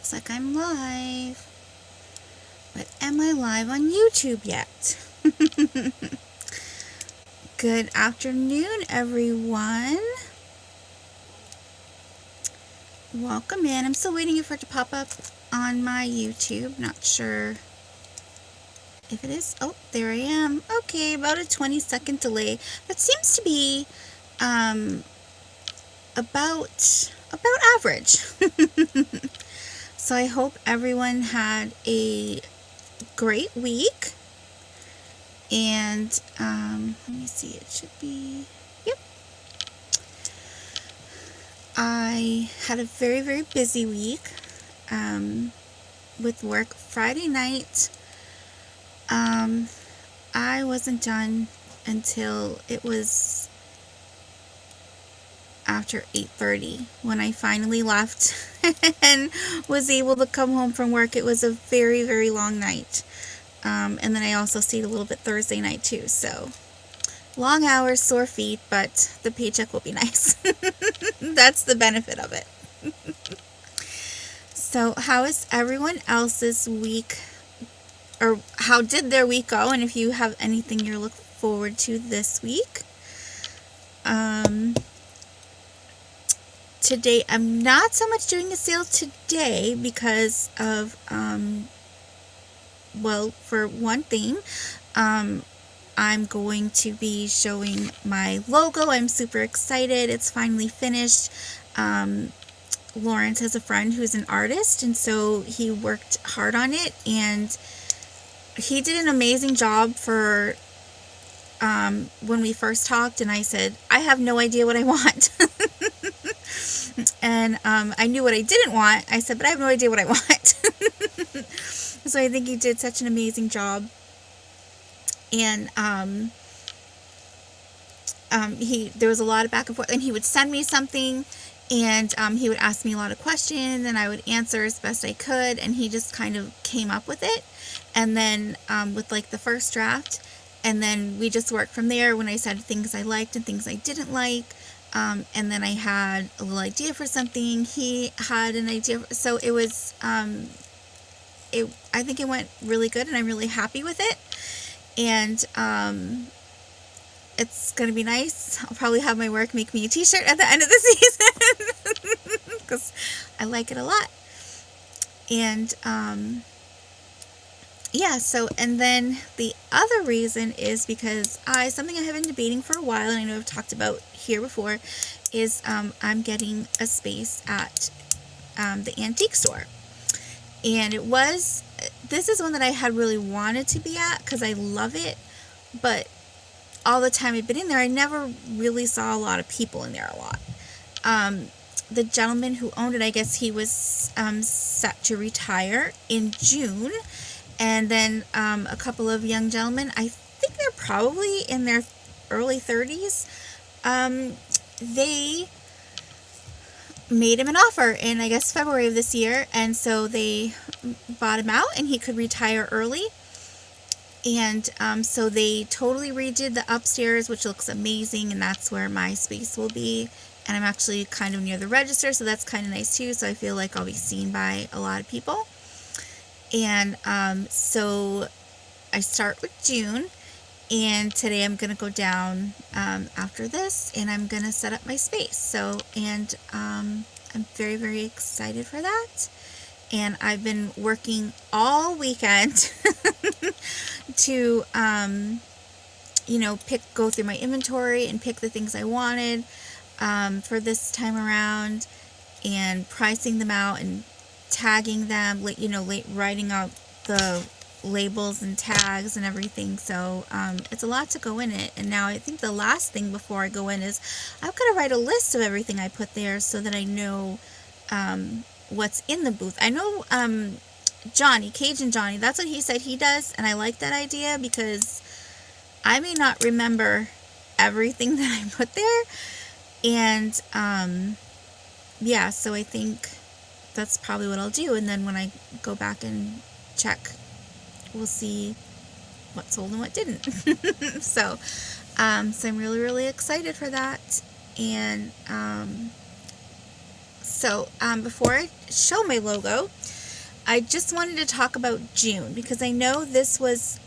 looks like I'm live. But am I live on YouTube yet? Good afternoon, everyone. Welcome in. I'm still waiting for it to pop up on my YouTube. Not sure if it is. Oh, there I am. Okay, about a 20-second delay. That seems to be about average. So I hope everyone had a great week. And let me see, it should be, yep. I had a very, very busy week with work. Friday night, I wasn't done until it was after 8:30 when I finally left and was able to come home from work. It was a very, very long night. And then I also stayed a little bit Thursday night too. So long hours, sore feet, but the paycheck will be nice. That's the benefit of it. So how is everyone else's week, or how did their week go? And if you have anything you're looking forward to this week. Today, I'm not so much doing a sale today because of, well, for one thing, I'm going to be showing my logo. I'm super excited. It's finally finished. Lawrence has a friend who's an artist, and so he worked hard on it, and he did an amazing job for when we first talked, and I said, I have no idea what I want. And I knew what I didn't want. I said, but I have no idea what I want. So I think he did such an amazing job. And there was a lot of back and forth. And he would send me something, and he would ask me a lot of questions, and I would answer as best I could. And he just kind of came up with it. And then with like the first draft, and then we just worked from there when I said things I liked and things I didn't like. And then I had a little idea for something. He had an idea. So it was, I think it went really good, and I'm really happy with it. And it's going to be nice. I'll probably have my work make me a t-shirt at the end of the season because I like it a lot. And yeah, so, and then the other reason is because something I have been debating for a while, and I know I've talked about here before, is I'm getting a space at the antique store. And this is one that I had really wanted to be at because I love it, but all the time I've been in there, I never really saw a lot of people in there a lot. The gentleman who owned it, I guess he was set to retire in June. And then a couple of young gentlemen, I think they're probably in their early 30s, they made him an offer in, I guess, February of this year. And so they bought him out, and he could retire early. And so they totally redid the upstairs, which looks amazing, and that's where my space will be. And I'm actually kind of near the register, so that's kind of nice too. So I feel like I'll be seen by a lot of people. And so I start with June, and today I'm going to go down after this, and I'm going to set up my space. So, and I'm very, very excited for that. And I've been working all weekend to, you know, go through my inventory and pick the things I wanted for this time around, and pricing them out and tagging them, you know, writing out the labels and tags and everything. So it's a lot to go in it. And now I think the last thing before I go in is I've got to write a list of everything I put there so that I know what's in the booth. I know Johnny, Cajun Johnny, that's what he said he does, and I like that idea because I may not remember everything that I put there. And yeah, so I think that's probably what I'll do. And then when I go back and check, we'll see what sold and what didn't. So I'm really, really excited for that. And so before I show my logo, I just wanted to talk about June because I know this was,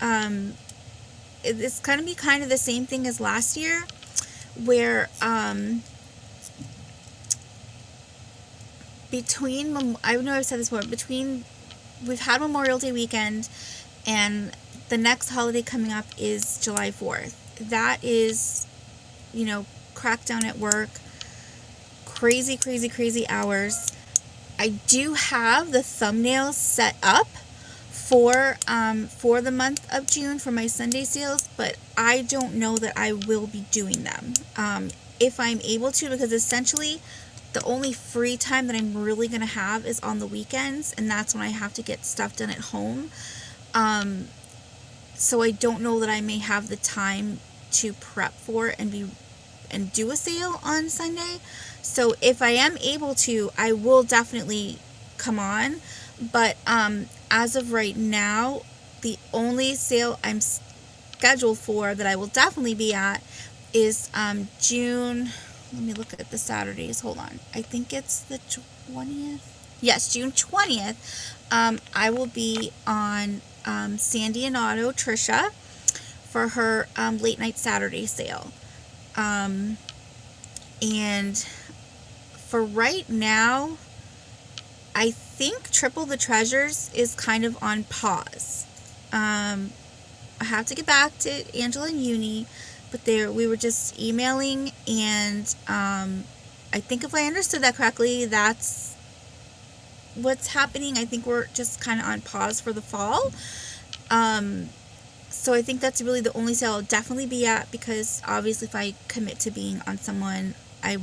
it's going to be kind of the same thing as last year where I know I've said this before, we've had Memorial Day weekend and the next holiday coming up is July 4th. That is, crackdown at work, crazy, crazy, crazy hours. I do have the thumbnails set up for the month of June for my Sunday sales, but I don't know that I will be doing them if I'm able to, because essentially the only free time that I'm really going to have is on the weekends, and that's when I have to get stuff done at home. So I don't know that I may have the time to prep for it and do a sale on Sunday. So if I am able to, I will definitely come on. But as of right now, the only sale I'm scheduled for that I will definitely be at is June. Let me look at the Saturdays. Hold on. I think it's the 20th. Yes, June 20th. I will be on Sandy and Otto, Trisha, for her late night Saturday sale. And for right now, I think Triple the Treasures is kind of on pause. I have to get back to Angela and Uni, but we were just emailing, and I think if I understood that correctly, that's what's happening. I think we're just kind of on pause for the fall. So I think that's really the only sale I'll definitely be at, because obviously if I commit to being on someone, I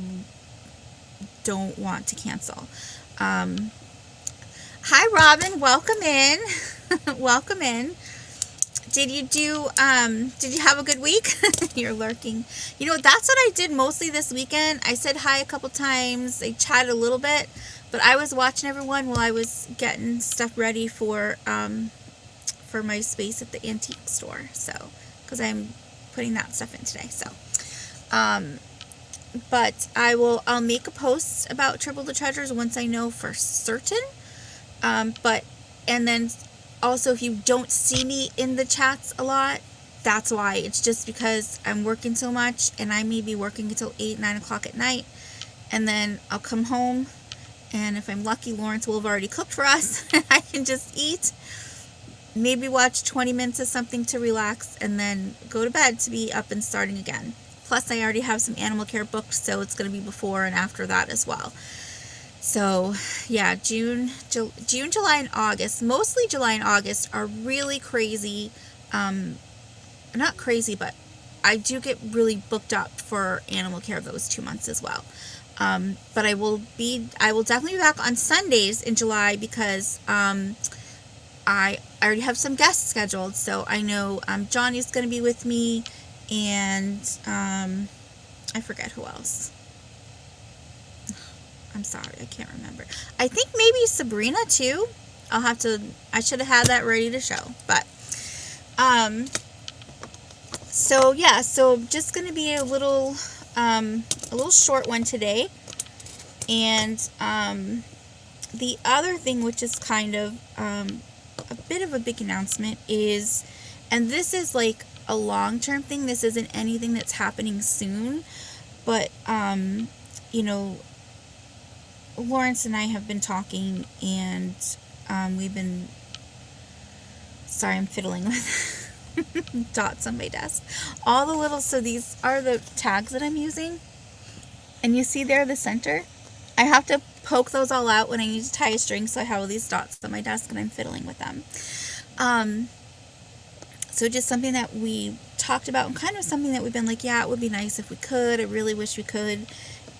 don't want to cancel. Hi Robin, welcome in. Welcome in. Did you have a good week? You're lurking. That's what I did mostly this weekend. I said hi a couple times. I chatted a little bit, but I was watching everyone while I was getting stuff ready for my space at the antique store. So, because I'm putting that stuff in today. So, but I'll make a post about Triple the Treasures once I know for certain. And then also, if you don't see me in the chats a lot, that's why. It's just because I'm working so much, and I may be working until 8, 9 o'clock at night, and then I'll come home, and if I'm lucky, Lawrence will have already cooked for us, and I can just eat, maybe watch 20 minutes of something to relax, and then go to bed to be up and starting again. Plus, I already have some animal care booked, so it's going to be before and after that as well. So, yeah, June, July, and August, mostly July and August, are really crazy. Not crazy, but I do get really booked up for animal care those 2 months as well. But I will definitely be back on Sundays in July, because I already have some guests scheduled. So I know Johnny's going to be with me, and I forget who else. I'm sorry, I can't remember. I think maybe Sabrina too. I should have had that ready to show. But so yeah, so just gonna be a little short one today. And the other thing, which is kind of a bit of a big announcement, is, and this is like a long-term thing, this isn't anything that's happening soon, but Lawrence and I have been talking, and we've been, sorry, I'm fiddling with dots on my desk. So these are the tags that I'm using, and you see there the center? I have to poke those all out when I need to tie a string, so I have all these dots on my desk, and I'm fiddling with them. So just something that we talked about, and kind of something that we've been like, yeah, it would be nice if we could. I really wish we could.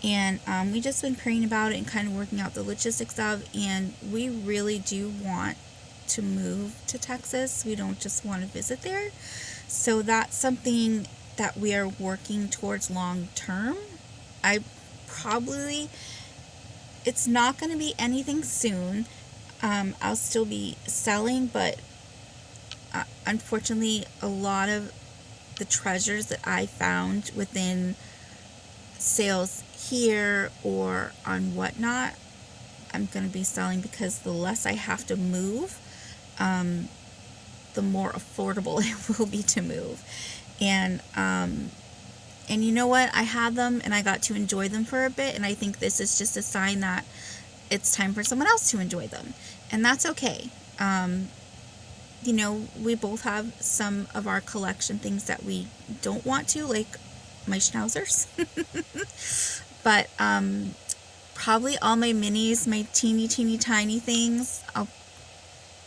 And we just been praying about it and kind of working out the logistics of, and we really do want to move to Texas. We don't just want to visit there. So that's something that we are working towards long term. It's not going to be anything soon. I'll still be selling, but unfortunately, a lot of the treasures that I found within sales here or on whatnot, I'm going to be selling, because the less I have to move, the more affordable it will be to move. And you know what? I had them and I got to enjoy them for a bit, and I think this is just a sign that it's time for someone else to enjoy them. And that's okay. You know, we both have some of our collection things that we don't want to, like my schnauzers. But probably all my minis, my teeny tiny things, I'll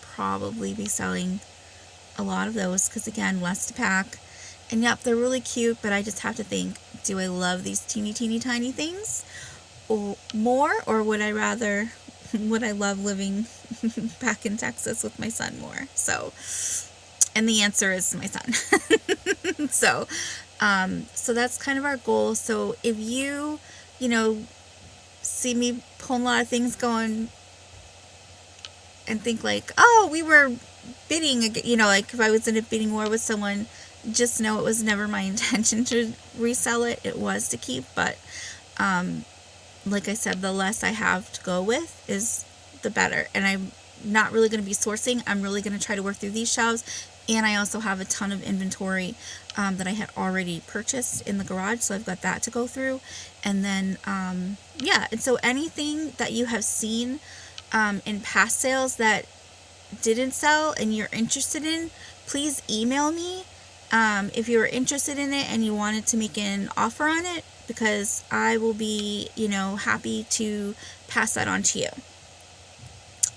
probably be selling a lot of those, because again, less to pack. And yep, they're really cute, but I just have to think, do I love these teeny tiny things or more, or would I love living back in Texas with my son more? So, and the answer is my son. So that's kind of our goal. So if you know, see me pulling a lot of things going and think like, oh, we were bidding, you know, like if I was in a bidding war with someone, just know it was never my intention to resell it. It was to keep, but like I said, the less I have to go with is the better. And I'm not really going to be sourcing. I'm really going to try to work through these shelves. And I also have a ton of inventory that I had already purchased in the garage, so I've got that to go through. And then, yeah, and so anything that you have seen in past sales that didn't sell and you're interested in, please email me if you're interested in it and you wanted to make an offer on it, because I will be, you know, happy to pass that on to you.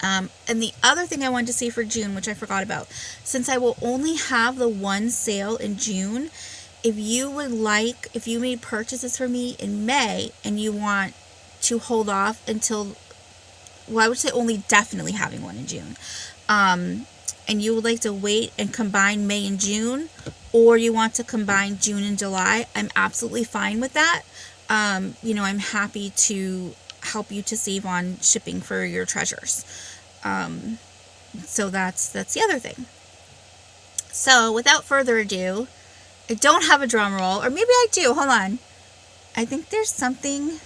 And the other thing I wanted to say for June, which I forgot about, since I will only have the one sale in June, if you made purchases for me in May and you want to hold off until, well, I would say only definitely having one in June, and you would like to wait and combine May and June, or you want to combine June and July, I'm absolutely fine with that. You know, I'm happy to help you to save on shipping for your treasures. So that's the other thing. So without further ado, I don't have a drum roll, or maybe I do. Hold on. I think there's something.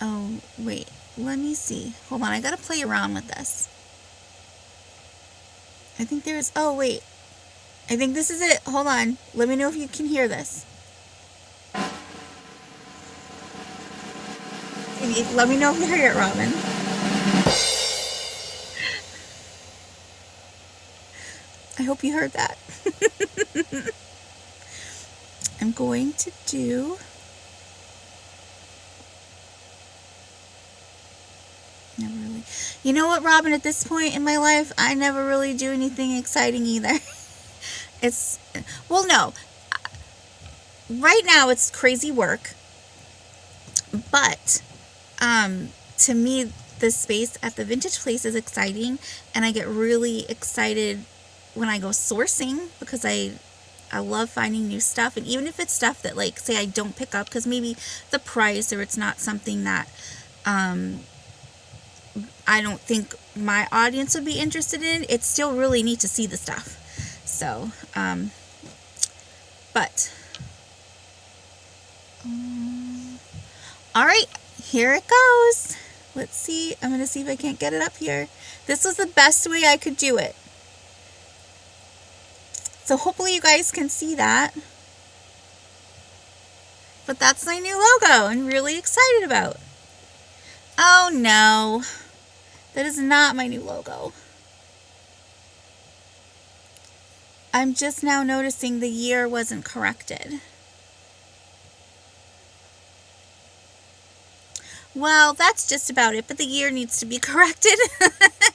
Oh, wait. Let me see. Hold on. I gotta play around with this. I think there's. Oh, wait. I think this is it. Hold on. Let me know if you can hear this. Let me know if you hear it, Robin. I hope you heard that. I'm going to do. Never really. You know what, Robin? At this point in my life, I never really do anything exciting either. Well, no. Right now, it's crazy work. But to me, the space at the vintage place is exciting, and I get really excited when I go sourcing, because I love finding new stuff. And even if it's stuff that, like, say I don't pick up because maybe the price, or it's not something that I don't think my audience would be interested in, it's still really neat to see the stuff. So but all right, here it goes. Let's see. I'm going to see if I can't get it up here. This was the best way I could do it. So hopefully you guys can see that. But that's my new logo I'm really excited about. Oh no, that is not my new logo. I'm just now noticing the year wasn't corrected. Well, that's just about it, but the year needs to be corrected.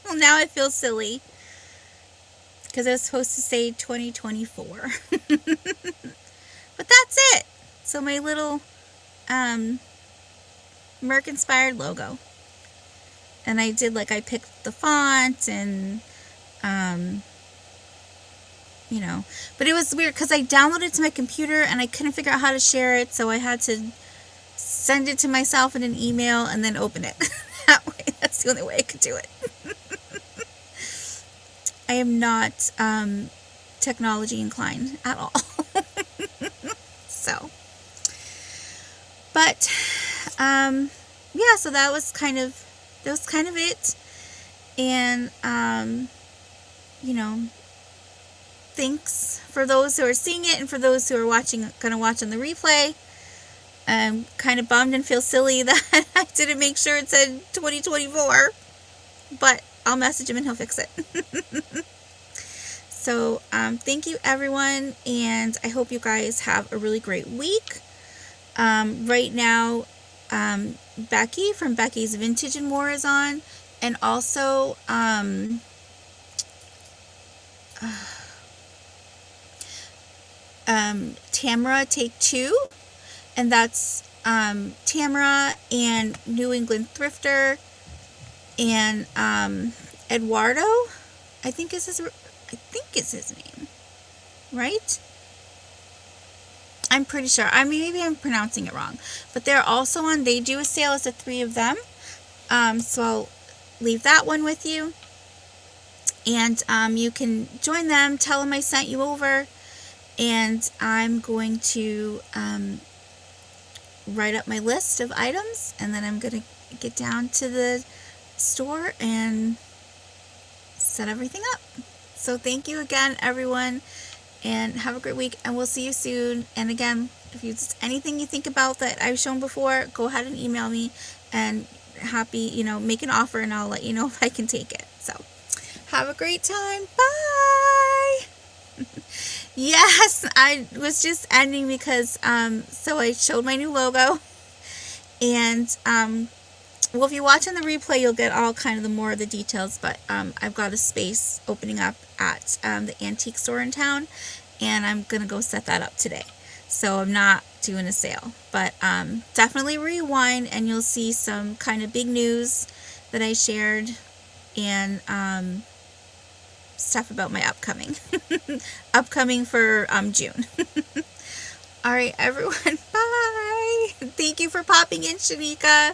Well, now I feel silly, because I was supposed to say 2024. But that's it. So my little Merc-inspired logo. And I did, like, I picked the font and, you know. But it was weird, because I downloaded it to my computer and I couldn't figure out how to share it, so I had to send it to myself in an email and then open it. That way. That's the only way I could do it. I am not technology inclined at all. So, But yeah, so that was kind of it. And you know, thanks for those who are seeing it, and for those who are gonna watch on the replay. I'm kind of bummed and feel silly that I didn't make sure it said 2024, but I'll message him and he'll fix it. So thank you, everyone, and I hope you guys have a really great week. Right now, Becky from Becky's Vintage and More is on, and also Tamara Take Two, and that's Tamara and New England Thrifter, and Eduardo, I think is his name, right? I'm pretty sure. I mean, maybe I'm pronouncing it wrong, but they're also on. They do a sale as the 3 of them, so I'll leave that one with you, and you can join them. Tell them I sent you over, and I'm going to write up my list of items, and then I'm going to get down to the store and set everything up. So thank you again, everyone, and have a great week, and we'll see you soon. And again, if there's anything you think about that I've shown before, go ahead and email me, and make an offer, and I'll let you know if I can take it. So have a great time. Bye. Yes, I was just ending because so I showed my new logo, and well, if you watch on the replay, you'll get all kind of the more of the details, but I've got a space opening up at the antique store in town, and I'm gonna go set that up today. So I'm not doing a sale, but definitely rewind, and you'll see some kind of big news that I shared, and stuff about my upcoming for June. All right, everyone, bye. Thank you for popping in, Shanika.